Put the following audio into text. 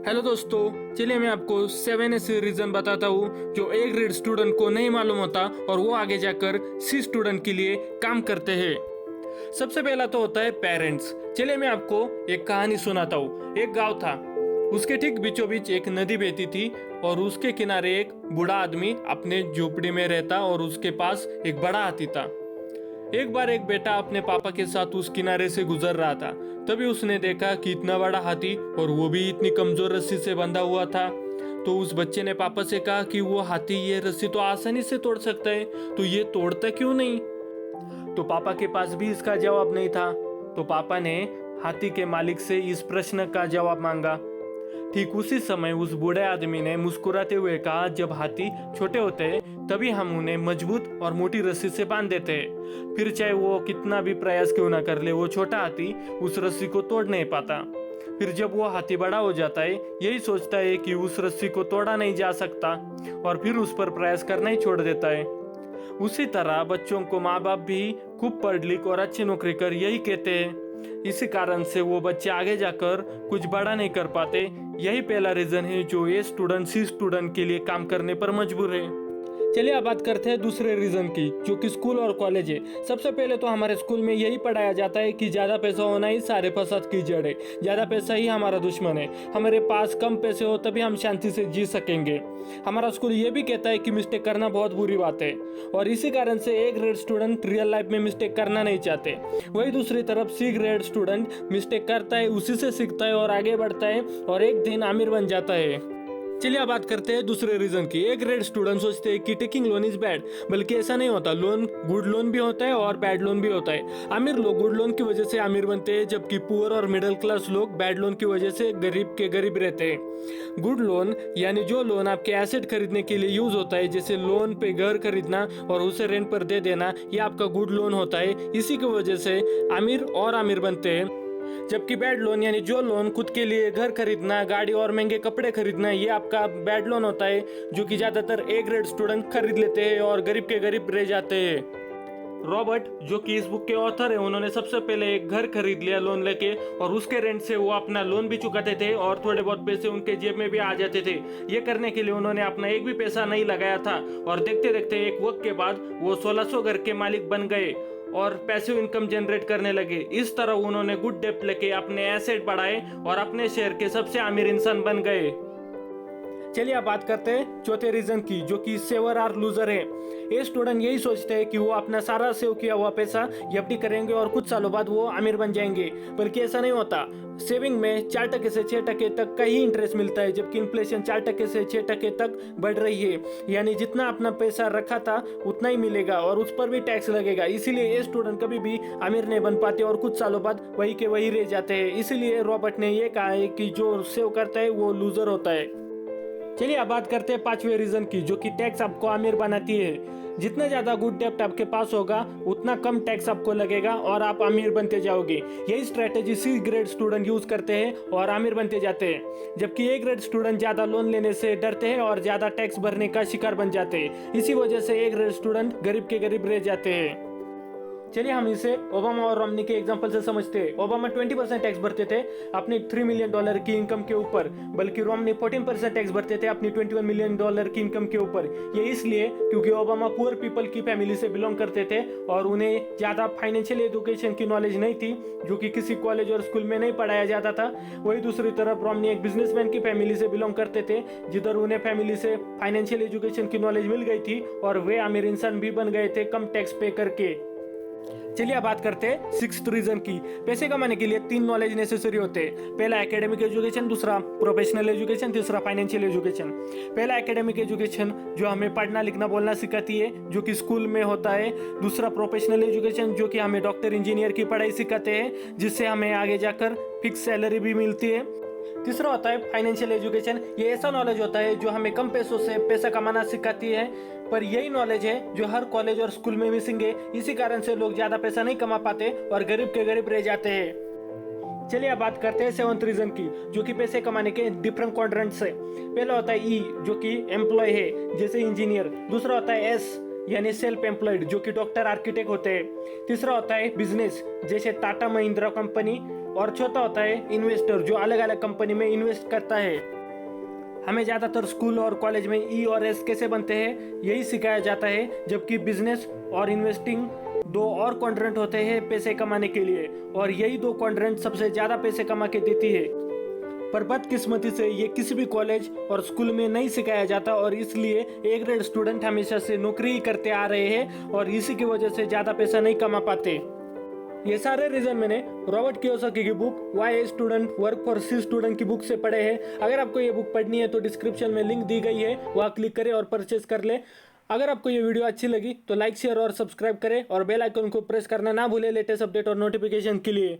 Hello दोस्तों, चलिए मैं आपको 7 ऐसे रीजन बताता हूँ जो ए ग्रेड स्टूडेंट को नहीं मालूम होता और वो आगे जाकर सी स्टूडेंट के लिए काम करते हैं। सबसे पहला तो होता है पेरेंट्स। चलिए मैं आपको एक कहानी सुनाता हूँ। एक गांव था, उसके ठीक बीचों बीच एक नदी बहती थी और उसके किनारे एक बूढ़ा आदमी अपने झोपड़ी में रहता और उसके पास एक बड़ा हाथी था। एक बार एक बेटा अपने पापा के साथ उस किनारे से गुजर रहा था। तभी उसने देखा कि इतना बड़ा हाथी और वो भी इतनी कमजोर रस्सी से बंधा हुआ था। तो उस बच्चे ने पापा से कहा कि वो हाथी ये रस्सी तो आसानी से तोड़ सकता है, तो ये तोड़ता क्यों नहीं। तो पापा के पास भी इसका जवाब नहीं था। तो पापा ने हाथी के मालिक से इस प्रश्न का जवाब मांगा। ठीक उसी समय उस बूढ़े आदमी ने मुस्कुराते हुए कहा, जब हाथी छोटे होते हैं तभी हम उन्हें मजबूत और मोटी रस्सी से बांध देते हैं। फिर चाहे वो कितना भी प्रयास क्यों ना कर ले, वो छोटा हाथी उस रस्सी को तोड़ नहीं पाता। फिर जब वो हाथी बड़ा हो जाता है, यही सोचता है कि उस रस्सी को तोड़ा नहीं जा सकता और फिर उस पर प्रयास करना ही छोड़ देता है। उसी तरह बच्चों को माँ बाप भी खूब पढ़ लिख और अच्छी नौकरी कर यही कहते हैं। इसी कारण से वो बच्चे आगे जाकर कुछ बड़ा नहीं कर पाते। यही पहला रीजन है जो ये स्टूडेंट सी स्टूडेंट के लिए काम करने पर मजबूर है। चलिए अब बात करते हैं दूसरे रीजन की, जो कि स्कूल और कॉलेज है। सबसे पहले तो हमारे स्कूल में यही पढ़ाया जाता है कि ज्यादा पैसा होना ही सारे फसाद की जड़ है। ज्यादा पैसा ही हमारा दुश्मन है। हमारे पास कम पैसे हो तभी हम शांति से जी सकेंगे। हमारा स्कूल ये भी कहता है कि मिस्टेक करना बहुत बुरी बात है और इसी कारण से ए ग्रेड स्टूडेंट रियल लाइफ में मिस्टेक करना नहीं चाहते। वही दूसरी तरफ सी ग्रेड स्टूडेंट मिस्टेक करता है, उसी से सीखता है और आगे बढ़ता है और एक दिन आमिर बन जाता है। चलिए अब बात करते हैं दूसरे रीजन की। एक ग्रेड स्टूडेंट सोचते हैं कि टेकिंग लोन इज बैड, बल्कि ऐसा नहीं होता। लोन गुड लोन भी होता है और बैड लोन भी होता है। अमीर लोग गुड लोन की वजह से अमीर बनते हैं, जबकि पुअर और मिडिल क्लास लोग बैड लोन की वजह से गरीब के गरीब रहते हैं। गुड लोन यानी जो लोन आपके एसेट खरीदने के लिए यूज होता है, जैसे लोन पे घर खरीदना और उसे रेंट पर दे देना, ये आपका गुड लोन होता है। इसी की वजह से अमीर और अमीर बनते हैं। जबकि बैड लोन यानी जो लोन खुद के लिए घर खरीदना, गाड़ी और महंगे कपड़े खरीदना, ये आपका बैड लोन होता है, जो कि ज्यादातर ए ग्रेड स्टूडेंट खरीद लेते हैं और गरीब के गरीब रह जाते हैं। रॉबर्ट, जो कि इस बुक के ऑथर है, उन्होंने सबसे पहले एक घर खरीद लिया लोन लेके और उसके रेंट से वो अपना लोन भी चुकाते थे और थोड़े बहुत पैसे उनके जेब में भी आ जाते थे। ये करने के लिए उन्होंने अपना एक भी पैसा नहीं लगाया था और देखते देखते एक वक्त के बाद वो 1600 घर के मालिक बन गए और पैसिव इनकम जनरेट करने लगे। इस तरह उन्होंने गुड डेप्थ लेके अपने एसेट बढ़ाए और अपने शहर के सबसे अमीर इंसान बन गए। चलिए अब बात करते हैं चौथे रीजन की, जो कि सेवर आर लूजर है। ये स्टूडेंट यही सोचते हैं कि वो अपना सारा सेव किया हुआ पैसा एफडी करेंगे और कुछ सालों बाद वो अमीर बन जाएंगे, बल्कि ऐसा नहीं होता। सेविंग में 4% से 6% तक का ही इंटरेस्ट मिलता है, जबकि इन्फ्लेशन 4% से 6% तक बढ़ रही है। यानी जितना अपना पैसा रखा था उतना ही मिलेगा और उस पर भी टैक्स लगेगा। इसीलिए ये स्टूडेंट कभी भी अमीर नहीं बन पाते और कुछ सालों बाद वही के वही रह जाते हैं। इसीलिए रॉबर्ट ने ये कहा है कि जो सेव करता है वो लूजर होता है। चलिए अब बात करते हैं पांचवें रीजन की, जो कि टैक्स आपको अमीर बनाती है। जितना ज्यादा गुड डेप्ट आपके पास होगा उतना कम टैक्स आपको लगेगा और आप अमीर बनते जाओगे। यही strategy C grade student use करते हैं और अमीर बनते जाते हैं, जबकि ए ग्रेड स्टूडेंट ज्यादा लोन लेने से डरते हैं और ज्यादा टैक्स भरने का शिकार बन जाते हैं। इसी वजह से ए ग्रेड स्टूडेंट गरीब के गरीब रह जाते हैं। चलिए हम इसे ओबामा और रोमनी के एग्जांपल से समझते हैं। ओबामा 20% टैक्स भरते थे अपनी $3 मिलियन की इनकम के ऊपर, बल्कि रोमनी 14% टैक्स भरते थे अपनी $21 मिलियन की इनकम के ऊपर। ये इसलिए क्योंकि ओबामा पुअर पीपल की फैमिली से बिलोंग करते थे और उन्हें ज्यादा फाइनेंशियल एजुकेशन की नॉलेज नहीं थी, जो कि किसी कॉलेज और स्कूल में नहीं पढ़ाया जाता था। वही दूसरी तरफ रोमनी एक बिजनेसमैन की फैमिली से बिलोंग करते थे, जिधर उन्हें फैमिली से फाइनेंशियल एजुकेशन की नॉलेज मिल गई थी और वे अमीर इंसान भी बन गए थे कम टैक्स पे करके। चलिए अब बात करते हैं सिक्स्थ रीजन की। पैसे कमाने के लिए 3 नॉलेज नेसेसरी होते हैं। पहला एकेडमिक एजुकेशन, दूसरा प्रोफेशनल एजुकेशन, तीसरा फाइनेंशियल एजुकेशन। पहला एकेडमिक एजुकेशन जो हमें पढ़ना लिखना बोलना सिखाती है, जो कि स्कूल में होता है। दूसरा प्रोफेशनल एजुकेशन, जो कि हमें डॉक्टर इंजीनियर की पढ़ाई सिखाते हैं, जिससे हमें आगे जाकर फिक्स सैलरी भी मिलती है। तीसरा होता है फाइनेंशियल एजुकेशन। ये ऐसा नॉलेज होता है जो हमें कम पैसों से पैसा कमाना सिखाती है, पर यही नॉलेज है जो हर कॉलेज और स्कूल में मिसिंग है। इसी कारण से लोग ज्यादा पैसा नहीं कमा पाते और गरीब के गरीब रह जाते हैं। चलिए अब बात करते हैं 7th रीजन की, जो कि पैसे कमाने के डिफरेंट क्वाड्रेंट से। पहला होता है ई, जो कि एम्प्लॉय है, जैसे इंजीनियर। दूसरा होता है एस, यानी सेल्फ एम्प्लॉयड, जो कि डॉक्टर आर्किटेक्ट होते हैं। तीसरा होता है बिजनेस, जैसे टाटा महिंद्रा कंपनी। और चौथा होता है इन्वेस्टर, जो अलग अलग कंपनी में इन्वेस्ट करता है। हमें ज़्यादातर स्कूल और कॉलेज में ई और एस कैसे बनते हैं यही सिखाया जाता है, जबकि बिजनेस और इन्वेस्टिंग दो और क्वाड्रेंट होते हैं पैसे कमाने के लिए, और यही दो क्वाड्रेंट सबसे ज़्यादा पैसे कमा के देती है। पर बदकिस्मती से ये किसी भी कॉलेज और स्कूल में नहीं सिखाया जाता, और इसलिए ए ग्रेड स्टूडेंट हमेशा से नौकरी ही करते आ रहे हैं और इसी की वजह से ज़्यादा पैसा नहीं कमा पाते। ये सारे रीजन मैंने रॉबर्ट कियोसाकी की book why A student work for C student की बुक से पढ़े हैं। अगर आपको ये बुक पढ़नी है तो डिस्क्रिप्शन में लिंक दी गई है, वहाँ क्लिक करें और परचेज कर ले। अगर आपको ये वीडियो अच्छी लगी तो लाइक शेयर और सब्सक्राइब करें और बेल आइकन को प्रेस करना ना भूलें लेटेस्ट अपडेट और नोटिफिकेशन के लिए।